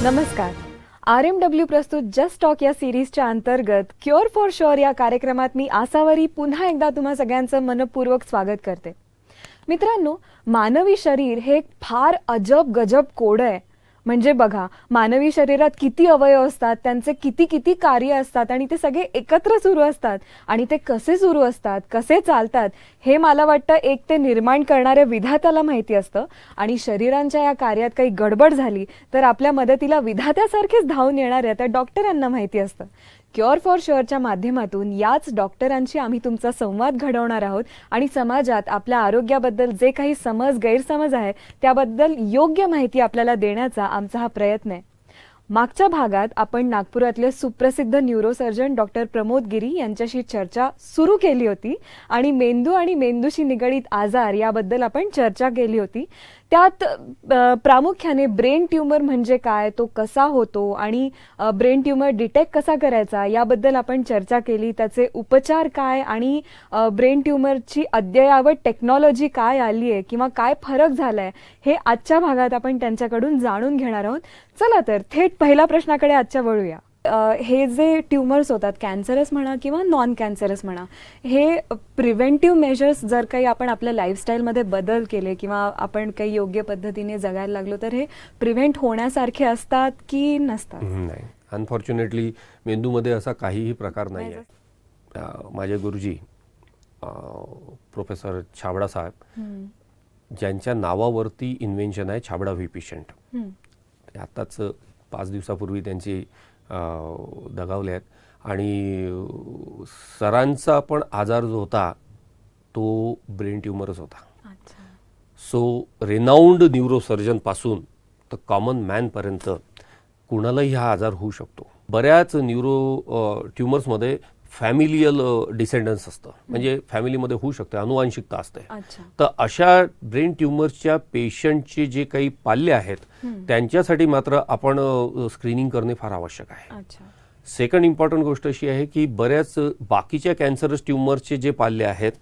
नमस्कार. RMW प्रस्तुत just talk या सिरीजच्या अंतर्गत क्युअर फॉर शुअर या कार्यक्रमात मी आसावरी पुन्हा एकदा तुम्हा सगळ्यांचं मनपूर्वक स्वागत करते. मित्रांनो, मानवी शरीर हे एक फार अजब गजब कोड आहे. म्हणजे बघा, मानवी शरीरात किती अवयव असतात, त्यांचे किती किती कार्य असतात आणि ते सगळे एकत्र सुरू असतात. आणि ते कसे सुरू असतात, कसे चालतात, हे मला वाटतं एक ते निर्माण करणाऱ्या विधात्याला माहिती असतं. आणि शरीरांच्या या कार्यात काही गडबड झाली तर आपल्या मदतीला विधात्यासारखेच धावून येणाऱ्या त्या डॉक्टरांना माहिती असतं. क्युअर फॉर शुअरच्या माध्यमातून याच डॉक्टरांशी आम्ही तुमचा संवाद घडवणार आहोत आणि समाजात आपल्या आरोग्याबद्दल जे काही समज गैरसमज आहे त्याबद्दल योग्य माहिती आपल्याला देण्याचा आमचा हा प्रयत्न आहे. मागच्या भागात आपण नागपुरातले सुप्रसिद्ध न्यूरोसर्जन डॉक्टर प्रमोद गिरी यांच्याशी चर्चा सुरू केली होती आणि मेंदू आणि मेंदूशी निगडीत आजार याबद्दल आपण चर्चा केली होती. त्यात प्रामुख्याने ब्रेन ट्यूमर म्हणजे काय, तो कसा होतो आणि ब्रेन ट्यूमर डिटेक्ट कसा करायचा याबद्दल आपण चर्चा केली. त्याचे उपचार काय आणि ब्रेन ट्यूमरची अद्ययावत टेक्नॉलॉजी काय आली आहे किंवा काय फरक झालाय हे आजच्या भागात आपण त्यांच्याकडून जाणून घेणार आहोत. चला तर थेट पहिल्या प्रश्नाकडे आजच्या वळूया. हे जे ट्यूमर्स होतात, कॅन्सरस म्हणा किंवा नॉन कॅन्सरस म्हणा, हे प्रिव्हेंटिव्ह मेजर्स जर काही आपण आपल्या लाईफस्टाईलमध्ये बदल केले किंवा आपण काही योग्य पद्धतीने जगायला लागलो तर हे प्रिव्हेंट होण्यासारखे असतात की नसतात? नाही, अनफॉर्च्युनेटली मेंदूमध्ये असा काहीही प्रकार नाही आहे. माझे गुरुजी प्रोफेसर छाबडा साहेब, ज्यांच्या नावावरती इन्व्हेन्शन आहे छाबडा व्ही पेशंट, ते आताच 5 दिवसापूर्वी त्यांची दगावले आहेत. आणि सरांचा पण आजार जो होता तो ब्रेन ट्यूमरच होता. सो रेनाऊंड न्यूरोसर्जन पासून तर कॉमन मॅनपर्यंत कुणालाही हा आजार होऊ शकतो. बऱ्याच न्यूरो ट्यूमर्समध्ये फॅमिलियल डिसेंडन्स असतं, म्हणजे फॅमिलीमध्ये होऊ शकते, अनुवांशिकता असते. तर अशा ब्रेन ट्यूमर्सच्या पेशंटचे जे काही पाल्य आहेत त्यांच्यासाठी मात्र आपण स्क्रीनिंग करणे फार आवश्यक आहे. सेकंड इम्पॉर्टंट गोष्ट अशी आहे की बऱ्याच बाकीच्या कॅन्सरस ट्यूमर्सचे जे पाल्य आहेत,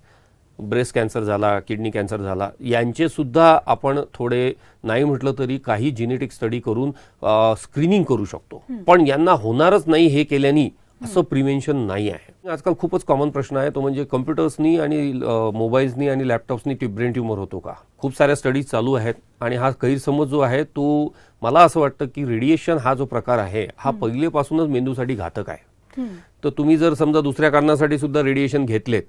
ब्रेस्ट कॅन्सर झाला, किडनी कॅन्सर झाला, यांचे सुद्धा आपण थोडे नाही म्हटलं तरी काही जेनेटिक स्टडी करून स्क्रीनिंग करू शकतो. पण यांना होणारच नाही हे केल्याने असं प्रिव्हेन्शन नाही आहे. आजकाल खूपच कॉमन प्रश्न आहे तो म्हणजे कम्प्युटर्सनी आणि मोबाईल्सनी आणि लॅपटॉप्सनी ब्रेन ट्यूमर होतो का. खूप साऱ्या स्टडीज चालू आहेत आणि हा गैरसमज जो आहे तो मला असं वाटतं की रेडिएशन हा जो प्रकार आहे हा पहिलेपासूनच मेंदूसाठी घातक आहे. तर तुम्ही जर समजा दुसऱ्या कारणासाठी सुद्धा रेडिएशन घेतलेत,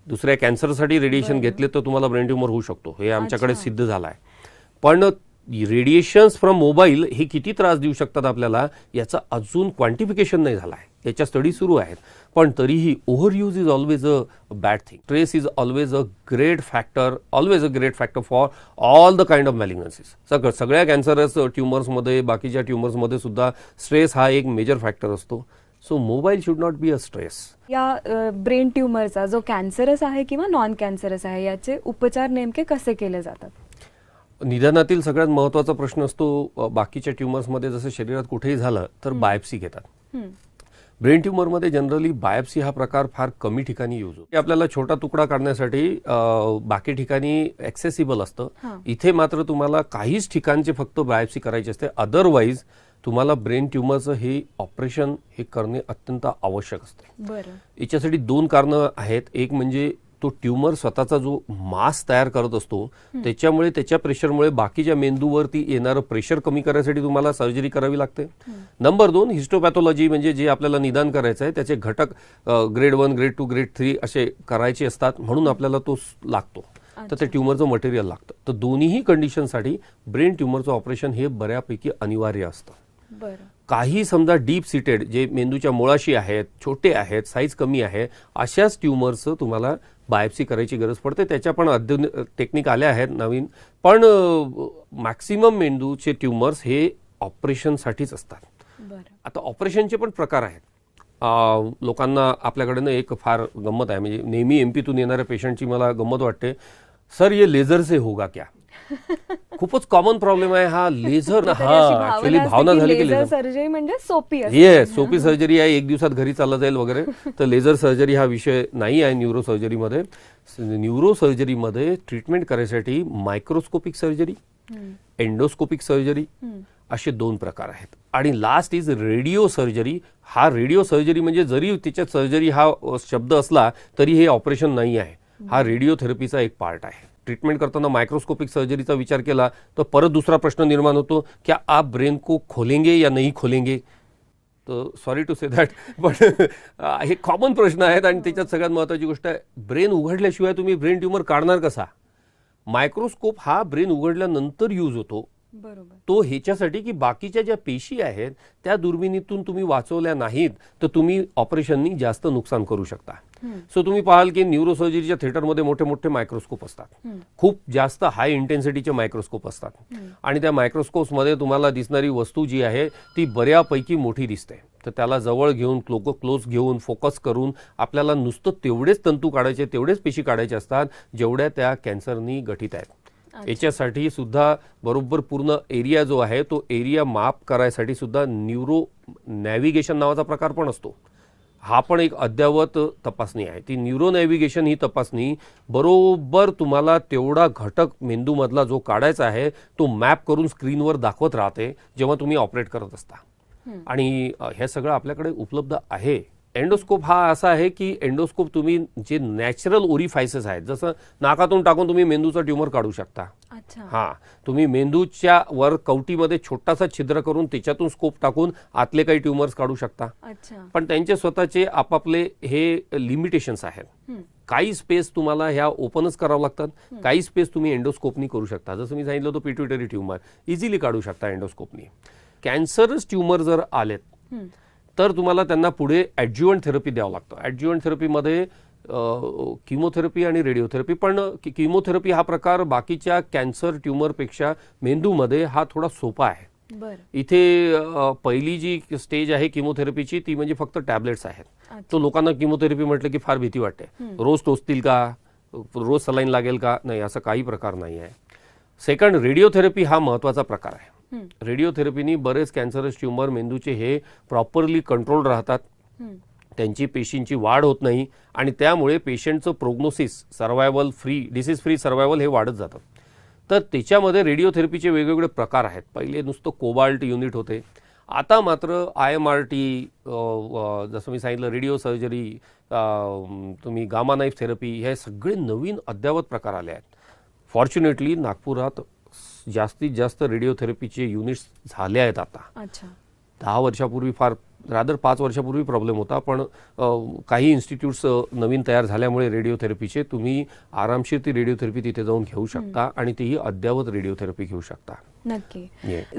दुसऱ्या कॅन्सरसाठी रेडिएशन घेतलेत, तर तुम्हाला ब्रेन ट्यूमर होऊ शकतो. हे आमच्याकडे सिद्ध झालं आहे. पण रेडिएशन्स फ्रॉम मोबाईल हे किती त्रास देऊ शकतात आपल्याला याचं अजून क्वांटिफिकेशन नाही झालं आहे. याच्या स्टडी सुरू आहेत. पण तरीही over use is always a bad thing. Stress is always a great factor for all the kind of malignancies. सगळ्या कॅन्सरस ट्यूमर्समध्ये, बाकीच्या ट्यूमर्समध्ये सुद्धा स्ट्रेस हा एक मेजर फॅक्टर असतो. So mobile should not be a stress. या ब्रेन ट्यूमरचा जो कॅन्सरस आहे किंवा नॉन कॅन्सरस आहे याचे उपचार नेमके कसे केले जातात? निदानातील सगळ्यात महत्त्वाचा प्रश्न असतो, बाकीच्या ट्यूमर्समध्ये जसं शरीरात कुठेही झालं तर बायोप्सी घेतात. ब्रेन ट्यूमरमध्ये जनरली बायोप्सी हा प्रकार फार कमी ठिकाणी यूज होतो. आपल्याला छोटा तुकडा काढण्यासाठी बाकी ठिकाणी ॲक्सेसिबल असतं. इथे मात्र तुम्हाला काहीच ठिकाणचे फक्त बायोप्सी करायची असते. अदरवाईज तुम्हाला ब्रेन ट्यूमरचं हे ऑपरेशन हे करणे अत्यंत आवश्यक असते. याच्यासाठी 2 कारणं आहेत. एक म्हणजे तो ट्यूमर स्वतःचा जो मास तयार करत असतो त्याच्यामुळे, त्याच्या प्रेशरमुळे बाकीच्या मेंदूवरती येणारं प्रेशर कमी करण्यासाठी तुम्हाला सर्जरी करावी लागते. नंबर 2, हिस्टोपॅथॉलॉजी म्हणजे जे आपल्याला निदान करायचं आहे त्याचे घटक ग्रेड 1, ग्रेड 2, ग्रेड 3 असे करायचे असतात, म्हणून आपल्याला तो लागतो. तर ते ट्यूमरचं मटेरियल लागतं. तर दोन्हीही कंडिशनसाठी ब्रेन ट्यूमरचं ऑपरेशन हे बऱ्यापैकी अनिवार्य असतं. काही समजा डीप सिटेड जे मेंदूच्या मुळाशी आहेत, छोटे आहेत, साईज कमी आहे, अशाच ट्यूमरचं तुम्हाला बायोप्सी करायची गरज पडते. त्याच्या पण टेक्निक आल्या आहेत नवीन. पण मॅक्सिमम मेंदूचे ट्यूमर्स हे ऑपरेशनसाठीच असतात. आता ऑपरेशनचे पण प्रकार आहेत. लोकांना आपल्याकडे एक फार गंमत आहे, म्हणजे नेहमी एमपीतून येणाऱ्या पेशंटची मला गंमत वाटते, सर ये लेझर से होगा क्या. खूपच कॉमन प्रॉब्लेम आहे हा लेझर. ऍक्च्युअली भावना झाली की लेझर सर्जरी म्हणजे सोपी सोपी सर्जरी आहे, 1 दिवसात घरी चालला जाईल वगैरे. तर लेझर सर्जरी हा विषय नाही आहे न्यूरो सर्जरीमध्ये. न्यूरो सर्जरीमध्ये ट्रीटमेंट करायसाठी मायक्रोस्कोपिक सर्जरी, एंडोस्कोपिक सर्जरी असे 2 प्रकार आहेत. आणि लास्ट इज रेडिओ सर्जरी. हा रेडिओ सर्जरी म्हणजे जरी त्याच्यात सर्जरी हा शब्द असला तरी हे ऑपरेशन नाही आहे. हा रेडिओथेरपीचा एक पार्ट आहे. ट्रीटमेंट करताना मायक्रोस्कोपिक सर्जरीचा विचार केला तर परत दुसरा प्रश्न निर्माण होतो, क्या आप ब्रेन को खोलेंगे या नहीं खोलेंगे. तर सॉरी टू से दॅट, पण हे कॉमन प्रश्न आहेत. आणि त्याच्यात सगळ्यात महत्त्वाची गोष्ट आहे, ब्रेन उघडल्याशिवाय तुम्ही ब्रेन ट्यूमर काढणार कसा. मायक्रोस्कोप हा ब्रेन उघडल्यानंतर यूज होतो. बरोबर. तो ह्याच्यासाठी की बाकीच्या ज्या पेशी आहेत त्या दुर्बिणीतून तुम्ही वाचवल्या नाहीत तर तुम्ही ऑपरेशननी जास्त नुकसान करू शकता. सो तुम्ही पाहाल की न्यूरोसर्जरीच्या थिएटरमध्ये मोठे मोठे मायक्रोस्कोप असतात, खूप जास्त हाय इंटेन्सिटीचे मायक्रोस्कोप असतात. आणि त्या मायक्रोस्कोप्समध्ये तुम्हाला दिसणारी वस्तू जी आहे ती बऱ्यापैकी मोठी दिसते. तर त्याला जवळ घेऊन क्लोज घेऊन फोकस करून आपल्याला नुसतं तेवढेच तंतू काढायचे, तेवढेच पेशी काढायचे असतात जेवढ्या त्या कॅन्सरनी गठीत आहेत. याच्यासाठी सुद्धा बरोबर पूर्ण एरिया जो आहे तो एरिया माप करायसाठी सुद्धा न्यूरो नॅव्हिगेशन नावाचा प्रकार पण असतो. हा पण एक अद्ययावत तपासणी आहे. ती न्यूरो नॅव्हिगेशन ही तपासणी बरोबर तुम्हाला तेवढा घटक मेंदूमधला जो काढायचा आहे तो मॅप करून स्क्रीनवर दाखवत राहते जेव्हा तुम्ही ऑपरेट करत असता. आणि हे सगळं आपल्याकडे उपलब्ध आहे. एंडोस्कोप हा असा आहे की एंडोस्कोप तुम्ही जे नॅचरल ओरिफायसेस आहेत, जसं नाकातून टाकून तुम्ही मेंदूचा ट्यूमर काढू शकता. हां, तुम्ही मेंदूच्या वर कवटीमध्ये छोटासा छिद्र करून त्याच्यातून स्कोप टाकून आतले काही ट्यूमर्स काढू शकता. पण त्यांचे स्वतःचे आपापले हे लिमिटेशन्स आहेत. काही स्पेस तुम्हाला ह्या ओपनच करावं लागतात, काही स्पेस तुम्ही एंडोस्कोपनी करू शकता. जसं मी सांगितलं होतं पिट्युटरी ट्यूमर इझिली काढू शकता एंडोस्कोपनी. कॅन्सरस ट्यूमर जर आलेत तर तुम्हाला त्यांना पुढे ॲड्ज्युव्हंट थेरपी द्यावं लागतं. ॲड्ज्युव्हंट थेरपीमध्ये किमोथेरपी आणि रेडिओथेरपी, पण किमोथेरपी हा प्रकार बाकीच्या कॅन्सर ट्यूमरपेक्षा मेंदूमध्ये हा थोडा सोपा आहे. इथे पहिली जी स्टेज आहे किमोथेरपीची ती म्हणजे फक्त टॅबलेट्स आहेत. तो लोकांना किमोथेरपी म्हटलं की फार भीती वाटते. रोज टोचतील का, रोज सलाईन लागेल का, नाही, असा काही प्रकार नाही आहे. सेकंड, रेडिओथेरपी हा महत्त्वाचा प्रकार आहे. रेडिओथेरपीनी बरेच कॅन्सरस ट्यूमर मेंदूचे हे प्रॉपरली कंट्रोल राहतात, त्यांची पेशींची वाढ होत नाही आणि त्यामुळे पेशंटचं prognosis, survival free, disease free survival हे वाढत जातं. तर त्याच्यामध्ये रेडिओथेरपीचे वेगवेगळे प्रकार आहेत. पहिले नुसतं कोबाल्ट युनिट होते, आता मात्र IMRT, जसं मी सांगितलं रेडिओ सर्जरी, तुम्ही गामा नाईफ थेरपी, हे सगळे नवीन अद्ययावत प्रकार आले आहेत. फॉर्च्युनेटली नागपुरात जास्तीत जास्त रेडिओथेरपीचे युनिट्स झाले आहेत आता. 10 वर्षापूर्वी फार रादर 5 वर्षापूर्वी प्रॉब्लेम होता, पण काही इन्स्टिट्यूट्स नवीन तयार झाल्यामुळे रेडिओथेरपीचे तुम्ही आरामशीर ती रेडिओथेरपी तिथे जाऊन घेऊ शकता आणि तीही अद्ययावत रेडिओथेरपी घेऊ शकता. नक्की.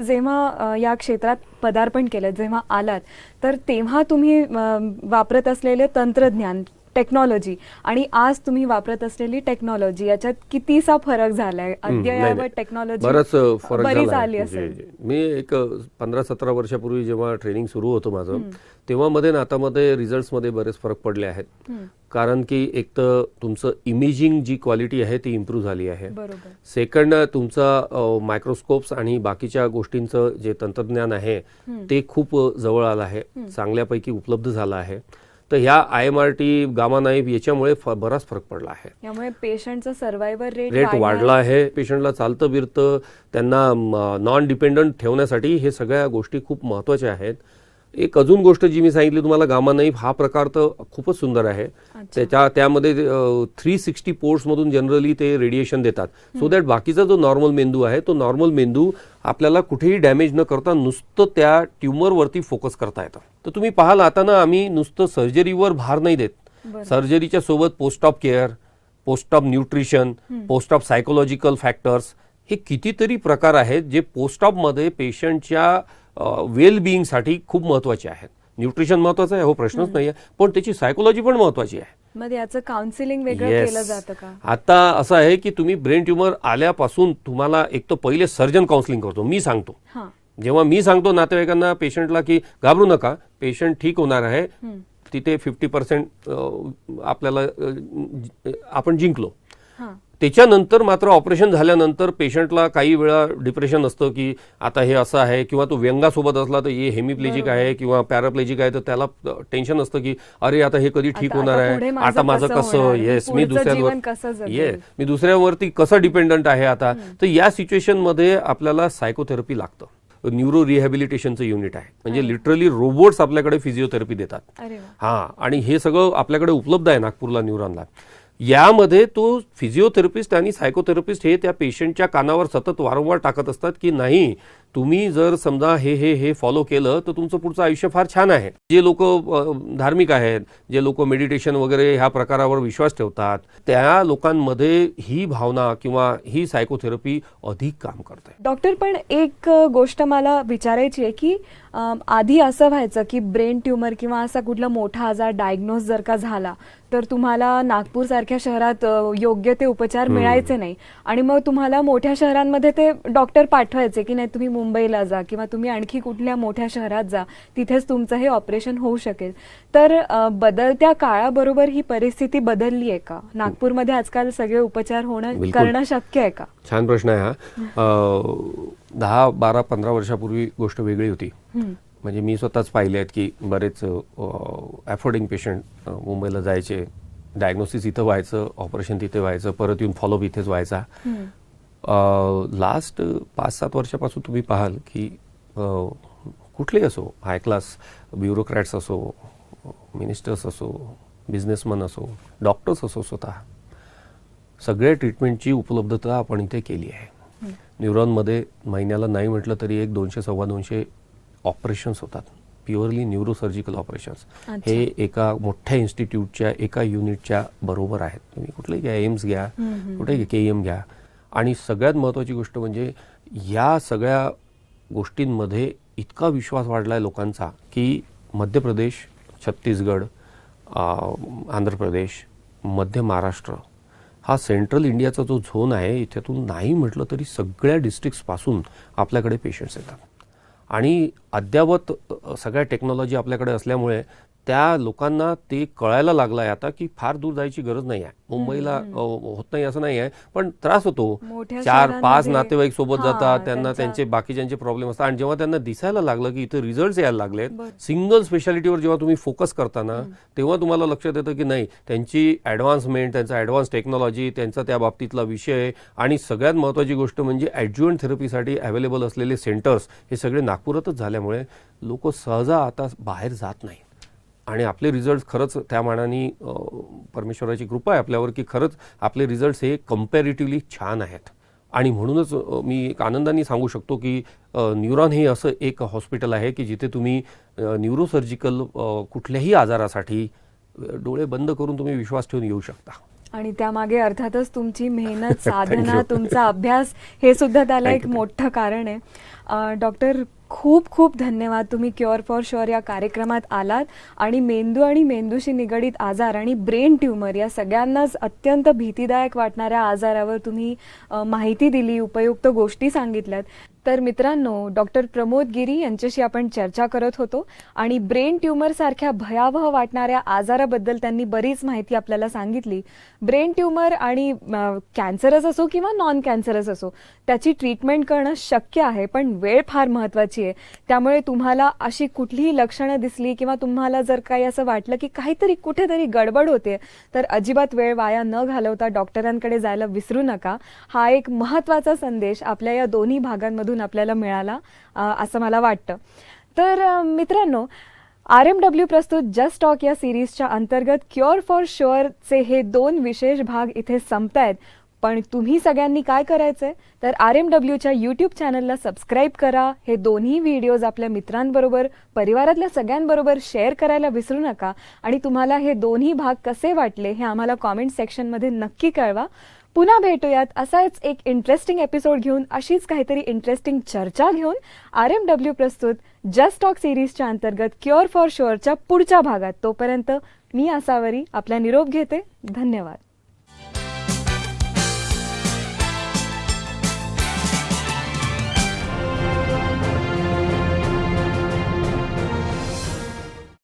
जेव्हा या क्षेत्रात पदार्पण केलं, जेव्हा आलात, तर तेव्हा तुम्ही वापरत असलेले तंत्रज्ञान, टेक्नॉलॉजी आणि आज तुम्ही वापरत असलेली टेक्नॉलॉजी याच्यात कितीसा फरक झालाय? अद्ययावत टेक्नॉलॉजी बराच फरक बरीच झाला आली असेल. मी एक 15-17 वर्षापूर्वी जेव्हा ट्रेनिंग सुरू होतं माझं, तेव्हा मध्ये नातामध्ये रिझल्ट्समध्ये बरेच फरक पडले आहेत. कारण की एक तर तुमचं इमेजिंग जी क्वालिटी आहे ती इम्प्रूव्ह झाली आहे. सेकंड, तुमचा मायक्रोस्कोप्स आणि बाकीच्या गोष्टींचं जे तंत्रज्ञान आहे ते खूप जवळ आलं आहे, चांगल्यापैकी उपलब्ध झालं आहे. तर ह्या IMRT, गामा नाईफ याच्यामुळे बराच फरक पडला आहे. यामुळे पेशंटचा सर्व्हायव्हल रेट वाढला आहे. पेशंटला चालतं बिरतं, त्यांना नॉन डिपेंडंट ठेवण्यासाठी हे सगळ्या गोष्टी खूप महत्त्वाच्या आहेत. एक अजून गोष्ट जी मी सांगितली तुम्हाला, गामा नाईफ हा प्रकार तर खूपच सुंदर आहे. त्यामध्ये 360 पोर्ट्समधून जनरली ते रेडिएशन देतात, सो दॅट बाकीचा जो नॉर्मल मेंदू आहे तो नॉर्मल मेंदू आपल्याला कुठेही डॅमेज न करता नुसतं त्या ट्यूमरवरती फोकस करता येतं. तर तुम्ही पाहाल आता ना, आम्ही नुसतं सर्जरीवर भार नाही देत. सर्जरीच्या सोबत post of care, post of nutrition, post of psychological factors, हे कितीतरी प्रकार आहेत जे पोस्ट ऑफमध्ये पेशंटच्या वेल बिईंगसाठी खूप महत्त्वाचे आहेत. न्यूट्रिशन महत्त्वाचं आहे, हो प्रश्नच नाही आहे, पण त्याची सायकोलॉजी पण महत्त्वाची आहे. मग याचं काउन्सिलिंग वेगळं केलं जातं का? आता असं आहे की तुम्ही ब्रेन ट्यूमर आल्यापासून तुम्हाला एक तर पहिले सर्जन काउन्सिलिंग करतो. मी सांगतो, जेव्हा मी सांगतो नातेवाईकांना, पेशंटला, की घाबरू नका, पेशंट ठीक होणार आहे, तिथे 50% आपल्याला आपण जिंकलो. त्याच्यानंतर मात्र ऑपरेशन झाल्यानंतर पेशंटला काही वेळा डिप्रेशन असतं की आता हे असं आहे, किंवा तो व्यंगासोबत असला तर हे हेमिप्लेजिक आहे किंवा पॅराप्लेजिक आहे, तर त्याला टेन्शन असतं की अरे आता हे कधी ठीक होणार आहे, आता माझं कसं, मी दुसऱ्यावरती कसं डिपेंडंट आहे आता. तर या सिच्युएशनमध्ये आपल्याला सायकोथेरपी लागतं. न्यूरो रिहॅबिलिटेशनचं युनिट आहे. म्हणजे लिटरली रोबोट्स आपल्याकडे फिजिओथेरपी देतात. अरे वा. हां, आणि हे सगळं आपल्याकडे उपलब्ध आहे नागपूरला न्यूरॉनला. यामध्ये तो फिजिओथेरपिस्ट आणि सायकोथेरपिस्ट हे त्या पेशंटच्या कानावर सतत वारंवार टाकत असतात की नाही, तुम्ही जर समजा हे हे हे फॉलो केलं तर तुमचं पुढचं आयुष्य फार छान आहे. जे लोक धार्मिक आहेत, जे लोक मेडिटेशन वगैरे ह्या प्रकारावर विश्वास ठेवतात, त्या लोकांमध्ये ही भावना किंवा ही सायकोथेरपी अधिक काम करते. डॉक्टर, पण एक गोष्ट मला विचारायची आहे की आधी असं व्हायचं की ब्रेन ट्यूमर किंवा असा कुठला मोठा आजार डायग्नोज जर का झाला तर तुम्हाला नागपूर सारख्या शहरात योग्य ते उपचार मिळायचे नाही आणि मग तुम्हाला मोठ्या शहरांमध्ये ते डॉक्टर पाठवायचे की नाही, तुम्ही मुंबईला जा किंवा तुम्ही आणखी कुठल्या मोठ्या शहरात जा, तिथेच तुमचं हे ऑपरेशन होऊ शकेल. तर बदलत्या काळाबरोबर ही परिस्थिती बदलली आहे का? नागपूरमध्ये आजकाल सगळे उपचार करणं शक्य आहे का? छान प्रश्न आहे हा. 10, 12, 15 वर्षापूर्वी गोष्ट वेगळी होती. म्हणजे मी स्वतःच पाहिले आहेत की बरेच अफोर्डिंग पेशंट मुंबईला जायचे, डायग्नोसिस इथं व्हायचं, ऑपरेशन तिथे व्हायचं, परत येऊन फॉलोअप इथेच व्हायचा. लास्ट 5-7 वर्षापासून तुम्ही पाहाल की कुठलेही असो, हाय क्लास ब्युरोक्रॅट्स असो, मिनिस्टर्स असो, बिझनेसमन असो, डॉक्टर्स असो, स्वतः सगळ्या ट्रीटमेंटची उपलब्धता आपण इथे केली आहे. न्यूरॉनमध्ये महिन्याला नाही म्हटलं तरी 200-250 ऑपरेशन्स होतात, प्युअरली न्यूरोसर्जिकल ऑपरेशन्स. हे एका मोठ्या इन्स्टिट्यूटच्या एका युनिटच्या बरोबर आहेत. तुम्ही कुठलेही घ्या, एम्स घ्या, कुठेही KEM घ्या. आणि सगळ्यात महत्त्वाची गोष्ट म्हणजे या सगळ्या गोष्टींमध्ये इतका विश्वास वाढला आहे लोकांचा की मध्य प्रदेश, छत्तीसगड, आंध्र प्रदेश, मध्य महाराष्ट्र हा सेंट्रल इंडियाचा जो झोन आहे, इथून नाही म्हटलं तरी सगळ्या डिस्ट्रिक्ट्सपासून आपल्याकडे पेशंट्स येतात. आणि अद्यावत सगळ्या टेक्नॉलॉजी आपल्याकडे असल्यामुळे त्या लोकांना ते कळायला लागलं आहे आता की फार दूर जायची गरज नाही आहे. मुंबईला होत नाही असं नाही आहे, पण त्रास होतो. 4-5 नातेवाईक सोबत जातात, त्यांना त्यांचे बाकीच्यांचे प्रॉब्लेम असतात. आणि जेव्हा त्यांना दिसायला लागलं की इथे रिझल्ट्स यायला लागलेत, सिंगल स्पेशालिटीवर जेव्हा तुम्ही फोकस करताना, तेव्हा तुम्हाला लक्षात येतं की नाही, त्यांची ॲडव्हान्समेंट, त्यांचा ॲडव्हान्स टेक्नॉलॉजी, त्यांचा त्या बाबतीतला विषय आणि सगळ्यात महत्त्वाची गोष्ट म्हणजे ॲड्ज्युएंट थेरपीसाठी अवेलेबल असलेले सेंटर्स हे सगळे नागपुरातच झाल्यामुळे लोक सहजा आता बाहेर जात नाही. आणि आपले रिझल्ट खरंच त्या मानाने परमेश्वराची कृपा आहे आपल्यावर की खरंच आपले रिझल्ट्स हे कम्पॅरेटिव्हली छान आहेत. आणि म्हणूनच मी एक आनंदाने सांगू शकतो की न्यूरॉन हे असं एक हॉस्पिटल आहे की जिथे तुम्ही न्यूरोसर्जिकल कुठल्याही आजारासाठी डोळे बंद करून तुम्ही विश्वास ठेवून येऊ शकता. आणि त्यामागे अर्थातच तुमची मेहनत, साधना, तुमचा अभ्यास हे सुद्धा त्याला एक मोठं कारण आहे. डॉक्टर, खूप खूप धन्यवाद. तुम्ही क्युअर फॉर शुअर या कार्यक्रमात आलात आणि मेंदू आणि मेंदूशी निगडीत आजार आणि ब्रेन ट्यूमर या सगळ्यांनाच अत्यंत भीतीदायक वाटणाऱ्या आजारावर तुम्ही माहिती दिली, उपयुक्त गोष्टी सांगितल्यात. तर मित्रांनो, डॉक्टर प्रमोद गिरी यांच्याशी आपण चर्चा करत होतो आणि ब्रेन ट्यूमर सारख्या भयावह वाटणाऱ्या आजाराबद्दल त्यांनी बरीच माहिती आपल्याला सांगितली. ब्रेन ट्यूमर आणि कॅन्सरस असो किंवा नॉन कॅन्सरस असो, त्याची ट्रीटमेंट करणं शक्य आहे, पण वेळ फार महत्त्वाची आहे. त्यामुळे तुम्हाला अशी कुठलीही लक्षणं दिसली किंवा तुम्हाला जर काही असं वाटलं की काहीतरी कुठेतरी गडबड होते, तर अजिबात वेळ वाया न घालवता डॉक्टरांकडे जायला विसरू नका. हा एक महत्त्वाचा संदेश आपल्या या दोन्ही भागांमधून आपल्याला मिळाला असं मला वाटतं. तर मित्रांनो, RMW प्रस्तुत जस्ट टॉक या सिरीजच्या अंतर्गत क्युअर फॉर शुअरचे हे 2 विशेष भाग इथे संपतायत. पण तुम्ही सगळ्यांनी काय करायचंय, तर RMWच्या यूट्यूब चॅनलला सबस्क्राईब करा. हे दोन्ही व्हिडिओज आपल्या मित्रांबरोबर, परिवारातल्या सगळ्यांबरोबर शेअर करायला विसरू नका. आणि तुम्हाला हे दोन्ही भाग कसे वाटले हे आम्हाला कॉमेंट सेक्शनमध्ये नक्की कळवा. पुन्हा भेटूयात असाच एक इंटरेस्टिंग एपिसोड घेऊन, अशीच काहीतरी इंटरेस्टिंग चर्चा घेऊन RMW प्रस्तुत जस्ट टॉक सिरीजच्या अंतर्गत क्युअर फॉर शुअरच्या पुढच्या भागात. तोपर्यंत मी आसावरी आपला निरोप घेते. धन्यवाद.